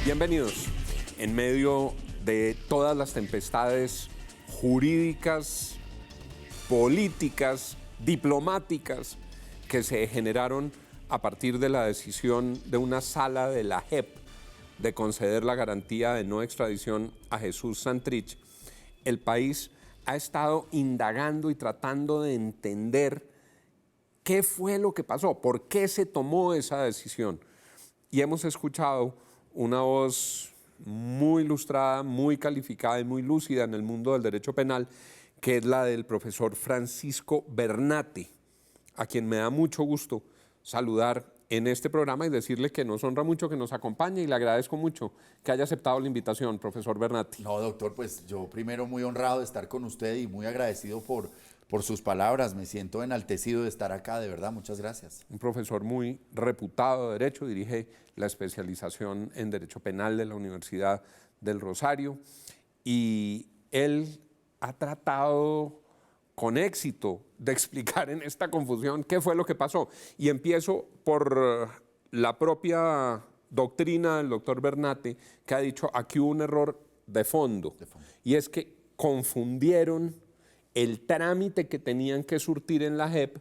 Bienvenidos. En medio de todas las tempestades jurídicas, políticas, diplomáticas que se generaron a partir de la decisión de una sala de la JEP de conceder la garantía de no extradición a Jesús Santrich, el país ha estado indagando y tratando de entender qué fue lo que pasó, por qué se tomó esa decisión. Y hemos escuchado una voz muy ilustrada, muy calificada y muy lúcida en el mundo del derecho penal, que es la del profesor Francisco Bernatti, a quien me da mucho gusto saludar en este programa y decirle que nos honra mucho que nos acompañe y le agradezco mucho que haya aceptado la invitación, profesor Bernatti. No, doctor, pues yo primero muy honrado de estar con usted y muy agradecido por sus palabras. Me siento enaltecido de estar acá, de verdad, muchas gracias. Un profesor muy reputado de Derecho, dirige la especialización en Derecho Penal de la Universidad del Rosario y él ha tratado con éxito de explicar en esta confusión qué fue lo que pasó. Y empiezo por la propia doctrina del doctor Bernatti, que ha dicho aquí hubo un error de fondo, y es que confundieron el trámite que tenían que surtir en la JEP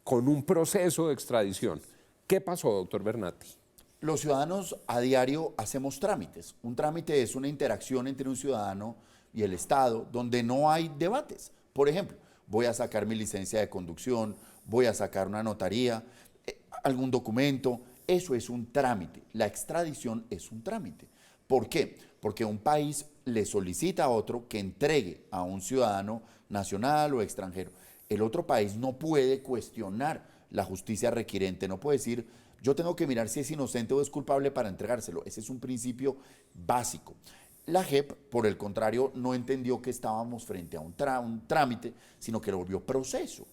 con un proceso de extradición. ¿Qué pasó, doctor Bernatti? Los ciudadanos a diario hacemos trámites. Un trámite es una interacción entre un ciudadano y el Estado donde no hay debates. Por ejemplo, voy a sacar mi licencia de conducción, voy a sacar una notaría, algún documento. Eso es un trámite. La extradición es un trámite. ¿Por qué? Porque un país le solicita a otro que entregue a un ciudadano nacional o extranjero. El otro país no puede cuestionar la justicia requirente, no puede decir, yo tengo que mirar si es inocente o es culpable para entregárselo. Ese es un principio básico. La JEP, por el contrario, no entendió que estábamos frente a un trámite, sino que lo volvió proceso.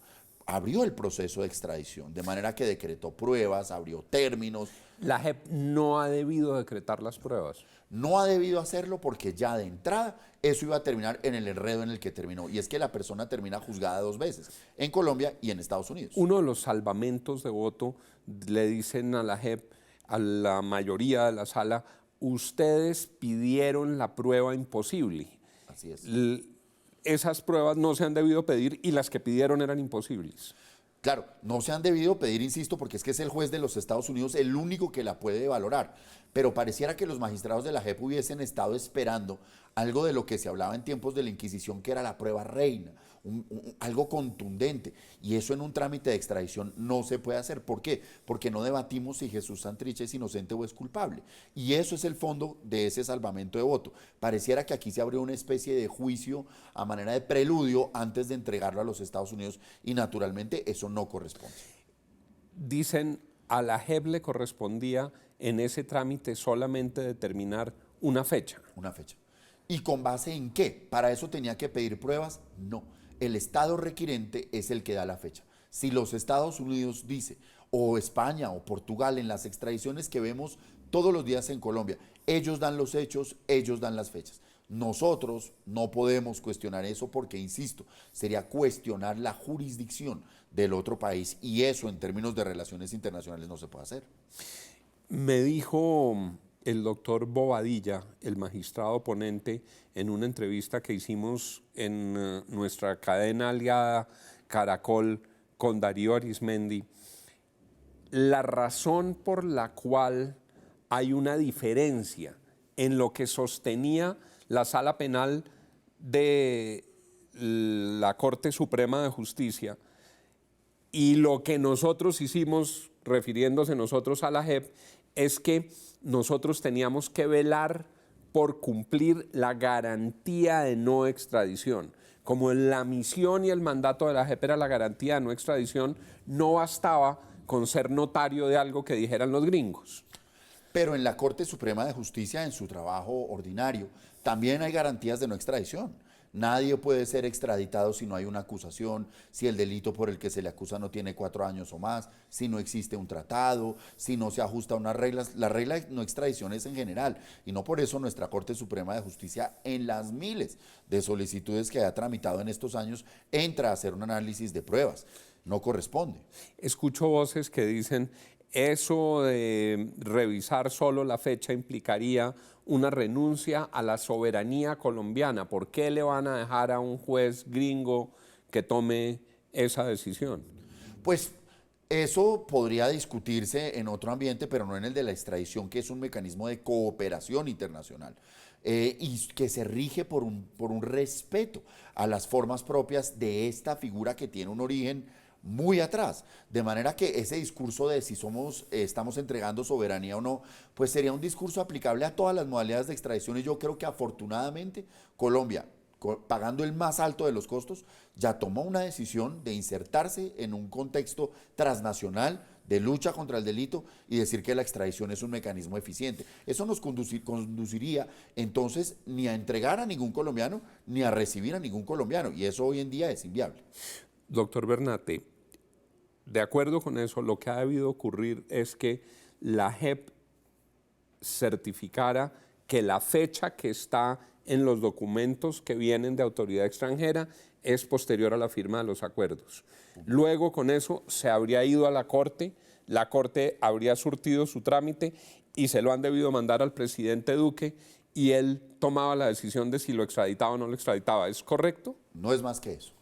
Abrió el proceso de extradición, de manera que decretó pruebas, abrió términos. La JEP no ha debido decretar las pruebas. No ha debido hacerlo porque ya de entrada eso iba a terminar en el enredo en el que terminó. Y es que la persona termina juzgada 2 veces, en Colombia y en Estados Unidos. Uno de los salvamentos de voto le dicen a la JEP, a la mayoría de la sala, ustedes pidieron la prueba imposible. Así es. Esas pruebas no se han debido pedir y las que pidieron eran imposibles. Claro, no se han debido pedir, insisto, porque es que es el juez de los Estados Unidos el único que la puede valorar. Pero pareciera que los magistrados de la JEP hubiesen estado esperando algo de lo que se hablaba en tiempos de la Inquisición, que era la prueba reina, algo contundente. Y eso en un trámite de extradición no se puede hacer. ¿Por qué? Porque no debatimos si Jesús Santrich es inocente o es culpable. Y eso es el fondo de ese salvamento de voto. Pareciera que aquí se abrió una especie de juicio a manera de preludio antes de entregarlo a los Estados Unidos y naturalmente eso no corresponde. Dicen, a la JEP le correspondía en ese trámite solamente determinar una fecha. Una fecha. ¿Y con base en qué? ¿Para eso tenía que pedir pruebas? No. El Estado requirente es el que da la fecha. Si los Estados Unidos dice, o España o Portugal, en las extradiciones que vemos todos los días en Colombia, ellos dan los hechos, ellos dan las fechas. Nosotros no podemos cuestionar eso porque, insisto, sería cuestionar la jurisdicción del otro país y eso en términos de relaciones internacionales no se puede hacer. Me dijo el doctor Bobadilla, el magistrado ponente, en una entrevista que hicimos en nuestra cadena aliada Caracol con Darío Arizmendi, la razón por la cual hay una diferencia en lo que sostenía la Sala Penal de la Corte Suprema de Justicia y lo que nosotros hicimos, refiriéndose nosotros a la JEP, es que nosotros teníamos que velar por cumplir la garantía de no extradición. Como la misión y el mandato de la JEP era la garantía de no extradición, no bastaba con ser notario de algo que dijeran los gringos. Pero en la Corte Suprema de Justicia, en su trabajo ordinario, también hay garantías de no extradición. Nadie puede ser extraditado si no hay una acusación, si el delito por el que se le acusa no tiene 4 años o más, si no existe un tratado, si no se ajusta a unas reglas. La regla de no extradición es en general y no por eso nuestra Corte Suprema de Justicia, en las miles de solicitudes que ha tramitado en estos años, entra a hacer un análisis de pruebas. no corresponde. Escucho voces que dicen, eso de revisar solo la fecha implicaría una renuncia a la soberanía colombiana. ¿Por qué le van a dejar a un juez gringo que tome esa decisión? Pues eso podría discutirse en otro ambiente, pero no en el de la extradición, que es un mecanismo de cooperación internacional y que se rige por un respeto a las formas propias de esta figura que tiene un origen muy atrás, de manera que ese discurso de si estamos entregando soberanía o no, pues sería un discurso aplicable a todas las modalidades de extradición y yo creo que afortunadamente Colombia, pagando el más alto de los costos, ya tomó una decisión de insertarse en un contexto transnacional de lucha contra el delito y decir que la extradición es un mecanismo eficiente. Eso nos conduciría entonces ni a entregar a ningún colombiano ni a recibir a ningún colombiano y eso hoy en día es inviable. Doctor Bernate, de acuerdo con eso, lo que ha debido ocurrir es que la JEP certificara que la fecha que está en los documentos que vienen de autoridad extranjera es posterior a la firma de los acuerdos. Luego con eso se habría ido a la Corte habría surtido su trámite y se lo han debido mandar al presidente Duque y él tomaba la decisión de si lo extraditaba o no lo extraditaba. ¿Es correcto? No es más que eso.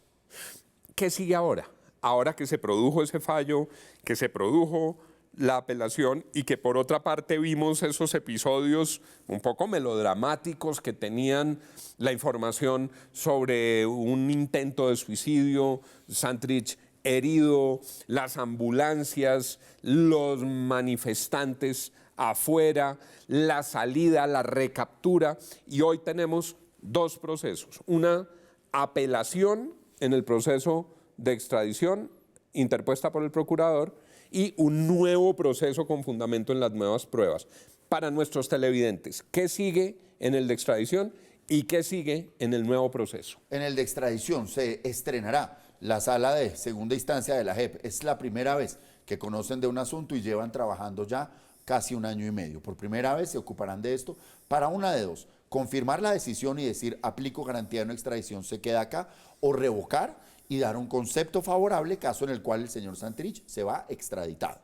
¿Qué sigue ahora? Ahora que se produjo ese fallo, que se produjo la apelación y que por otra parte vimos esos episodios un poco melodramáticos que tenían la información sobre un intento de suicidio, Santrich herido, las ambulancias, los manifestantes afuera, la salida, la recaptura y hoy tenemos dos procesos, una apelación en el proceso de extradición interpuesta por el procurador y un nuevo proceso con fundamento en las nuevas pruebas. Para nuestros televidentes, ¿qué sigue en el de extradición y qué sigue en el nuevo proceso? En el de extradición se estrenará la sala de segunda instancia de la JEP. Es la primera vez que conocen de un asunto y llevan trabajando ya casi 1 año y medio. Por primera vez se ocuparán de esto para una de dos, confirmar la decisión y decir aplico garantía de no extradición, se queda acá, o revocar y dar un concepto favorable, caso en el cual el señor Santrich se va extraditado,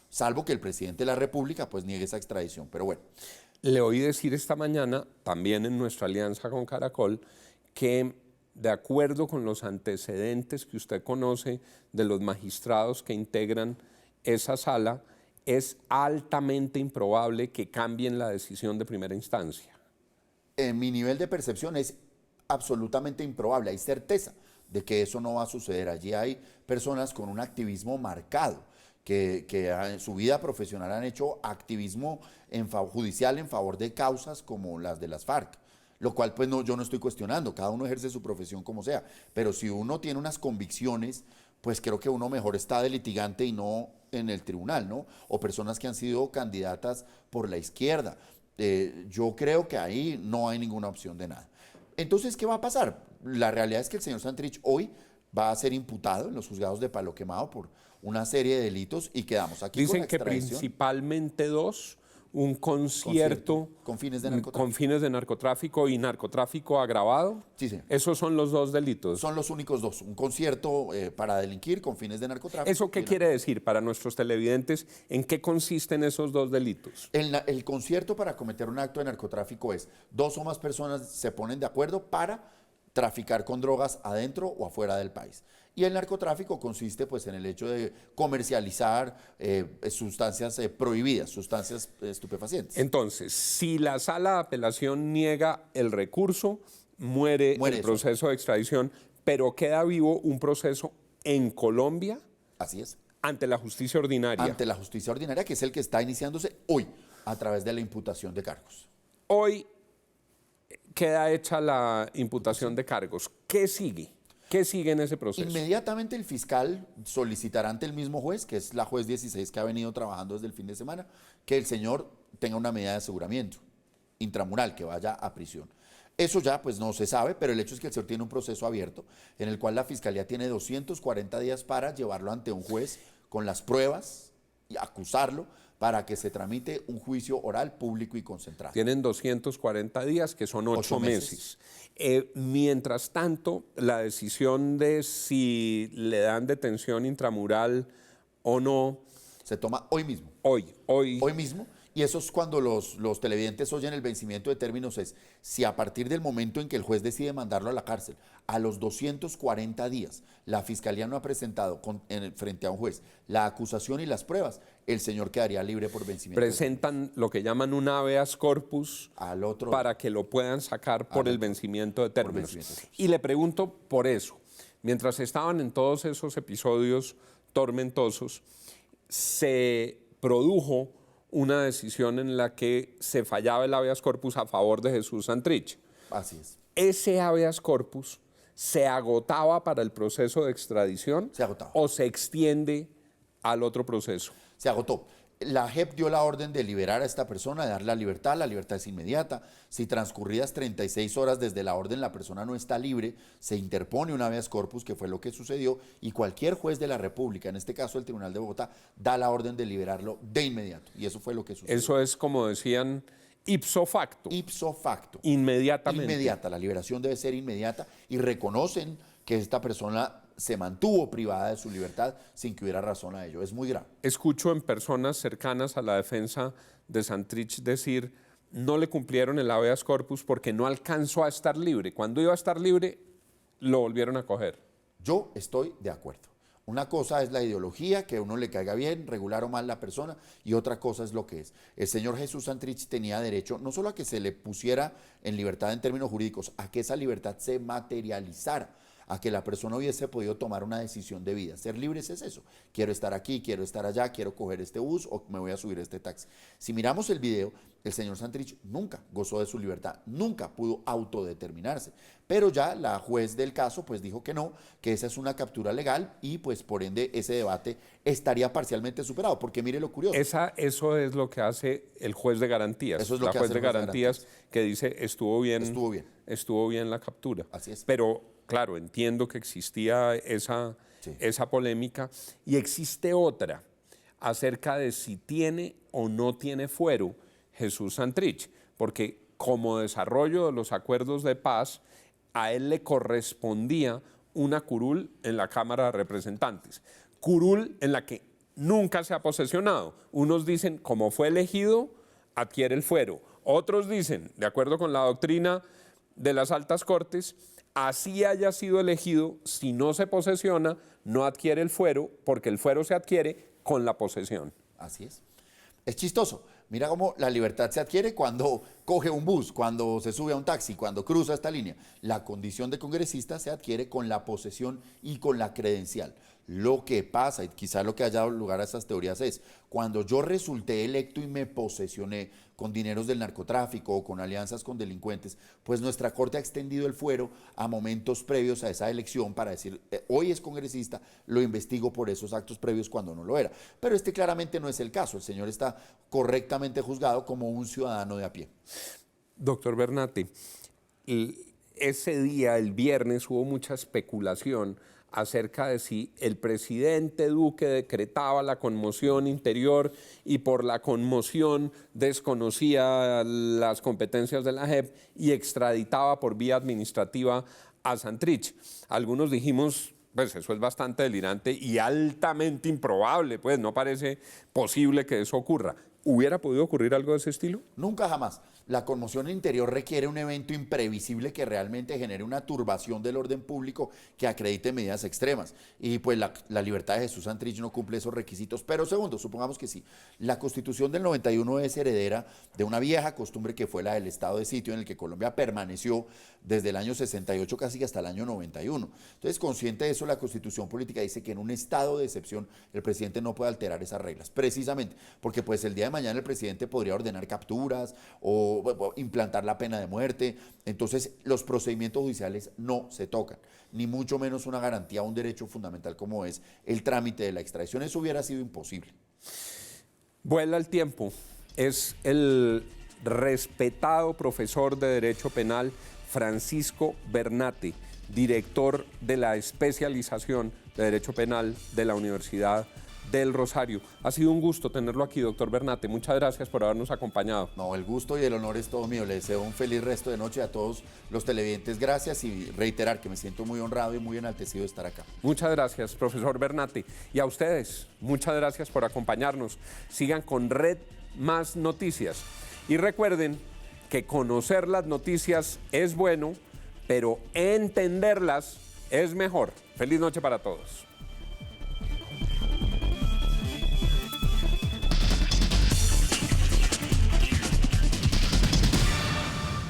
salvo que el presidente de la República pues niegue esa extradición, pero bueno. Le oí decir esta mañana, también en nuestra alianza con Caracol, que de acuerdo con los antecedentes que usted conoce de los magistrados que integran esa sala, es altamente improbable que cambien la decisión de primera instancia. En mi nivel de percepción es absolutamente improbable, hay certeza de que eso no va a suceder. Allí hay personas con un activismo marcado, que en su vida profesional han hecho activismo judicial en favor de causas como las de las FARC, lo cual pues yo no estoy cuestionando, cada uno ejerce su profesión como sea, pero si uno tiene unas convicciones, pues creo que uno mejor está de litigante y no en el tribunal, ¿no? O personas que han sido candidatas por la izquierda. Yo creo que ahí no hay ninguna opción de nada. Entonces, ¿qué va a pasar? La realidad es que el señor Santrich hoy va a ser imputado en los juzgados de Palo Quemado por una serie de delitos y quedamos aquí con la extradición. Dicen que principalmente dos, un concierto con fines de narcotráfico y narcotráfico agravado. Sí, sí. Esos son los dos delitos. Son los únicos dos, un concierto para delinquir con fines de narcotráfico. ¿Eso qué quiere decir para nuestros televidentes? ¿En qué consisten esos dos delitos? El concierto para cometer un acto de narcotráfico es 2 o más personas se ponen de acuerdo para traficar con drogas adentro o afuera del país. Y el narcotráfico consiste pues en el hecho de comercializar sustancias prohibidas, sustancias estupefacientes. Entonces, si la sala de apelación niega el recurso, muere el proceso de extradición, pero queda vivo un proceso en Colombia. Así es. Ante la justicia ordinaria. Ante la justicia ordinaria, que es el que está iniciándose hoy a través de la imputación de cargos. Hoy queda hecha la imputación de cargos. ¿Qué sigue? ¿Qué sigue en ese proceso? Inmediatamente el fiscal solicitará ante el mismo juez, que es la juez 16 que ha venido trabajando desde el fin de semana, que el señor tenga una medida de aseguramiento intramural, que vaya a prisión. Eso ya pues no se sabe, pero el hecho es que el señor tiene un proceso abierto en el cual la fiscalía tiene 240 días para llevarlo ante un juez con las pruebas y acusarlo para que se tramite un juicio oral, público y concentrado. Tienen 240 días, que son 8 8 meses. Mientras tanto, la decisión de si le dan detención intramural o no, Se toma hoy mismo. hoy Mismo. Y eso es cuando los televidentes oyen el vencimiento de términos, es si a partir del momento en que el juez decide mandarlo a la cárcel, a los 240 días, la fiscalía no ha presentado frente a un juez la acusación y las pruebas, el señor quedaría libre por vencimiento. presentan lo que llaman un habeas corpus Al otro, para que lo puedan sacar por el vencimiento de términos. Y le pregunto por eso, mientras estaban en todos esos episodios tormentosos, se produjo una decisión en la que se fallaba el habeas corpus a favor de Jesús Santrich. así es. ¿Ese habeas corpus se agotaba para el proceso de extradición Se agotaba. o se extiende al otro proceso? Se agotó. La JEP dio la orden de liberar a esta persona, de dar la libertad es inmediata. Si transcurridas 36 horas desde la orden la persona no está libre, se interpone un habeas corpus, que fue lo que sucedió, y cualquier juez de la República, en este caso el Tribunal de Bogotá, da la orden de liberarlo de inmediato. Y eso fue lo que sucedió. Eso es, como decían, ipso facto. Ipso facto. Inmediatamente. Inmediata, la liberación debe ser inmediata y reconocen que esta persona se mantuvo privada de su libertad sin que hubiera razón a ello. Es muy grave. Escucho en personas cercanas a la defensa de Santrich decir, no le cumplieron el habeas corpus porque no alcanzó a estar libre. Cuando iba a estar libre, lo volvieron a coger. Yo estoy de acuerdo. Una cosa es la ideología, que a uno le caiga bien, regular o mal la persona, y otra cosa es lo que es. El señor Jesús Santrich tenía derecho no solo a que se le pusiera en libertad en términos jurídicos, a que esa libertad se materializara, a que la persona hubiese podido tomar una decisión de vida. Ser libres es eso. Quiero estar aquí, quiero estar allá, quiero coger este bus o me voy a subir a este taxi. Si miramos el video, el señor Santrich nunca gozó de su libertad, nunca pudo autodeterminarse. Pero ya la juez del caso pues dijo que no, que esa es una captura legal y pues por ende ese debate estaría parcialmente superado. Porque mire lo curioso. Eso es lo que hace el juez de garantías. Eso es lo la que juez hace de el juez de garantías que dice estuvo bien. Estuvo bien la captura. Así es. Pero claro, entiendo que existía esa polémica y existe otra acerca de si tiene o no tiene fuero Jesús Santrich, porque como desarrollo de los acuerdos de paz, a él le correspondía una curul en la Cámara de Representantes, curul en la que nunca se ha posesionado. Unos dicen, como fue elegido, adquiere el fuero. Otros dicen, de acuerdo con la doctrina de las altas cortes, así haya sido elegido, si no se posesiona, no adquiere el fuero, porque el fuero se adquiere con la posesión. Así es. Es chistoso. Mira cómo la libertad se adquiere cuando coge un bus, cuando se sube a un taxi, cuando cruza esta línea. La condición de congresista se adquiere con la posesión y con la credencial. Lo que pasa, y quizá lo que haya dado lugar a esas teorías es, cuando yo resulté electo y me posesioné con dineros del narcotráfico o con alianzas con delincuentes, pues nuestra Corte ha extendido el fuero a momentos previos a esa elección para decir, hoy es congresista, lo investigo por esos actos previos cuando no lo era. Pero este claramente no es el caso, el señor está correctamente juzgado como un ciudadano de a pie. Doctor Bernati, ese día, el viernes, hubo mucha especulación acerca de si el presidente Duque decretaba la conmoción interior y por la conmoción desconocía las competencias de la JEP y extraditaba por vía administrativa a Santrich. Algunos dijimos, pues eso es bastante delirante y altamente improbable, pues no parece posible que eso ocurra. ¿Hubiera podido ocurrir algo de ese estilo? Nunca jamás. La conmoción interior requiere un evento imprevisible que realmente genere una turbación del orden público que acredite medidas extremas. Y pues la libertad de Jesús Santrich no cumple esos requisitos. Pero segundo, supongamos que sí. La Constitución del 91 es heredera de una vieja costumbre que fue la del estado de sitio en el que Colombia permaneció desde el año 68 casi hasta el año 91. Entonces, consciente de eso, la Constitución política dice que en un estado de excepción el presidente no puede alterar esas reglas. Precisamente porque pues el día de mañana el presidente podría ordenar capturas o implantar la pena de muerte. Entonces los procedimientos judiciales no se tocan, ni mucho menos una garantía, un derecho fundamental como es el trámite de la extradición. Eso hubiera sido imposible. Vuela el tiempo. Es el respetado profesor de Derecho Penal Francisco Bernati, director de la especialización de Derecho Penal de la Universidad del Rosario. Ha sido un gusto tenerlo aquí, doctor Bernate. Muchas gracias por habernos acompañado. No, el gusto y el honor es todo mío. Le deseo un feliz resto de noche a todos los televidentes. Gracias y reiterar que me siento muy honrado y muy enaltecido de estar acá. Muchas gracias, profesor Bernate. Y a ustedes, muchas gracias por acompañarnos. Sigan con Red Más Noticias. Y recuerden que conocer las noticias es bueno, pero entenderlas es mejor. Feliz noche para todos.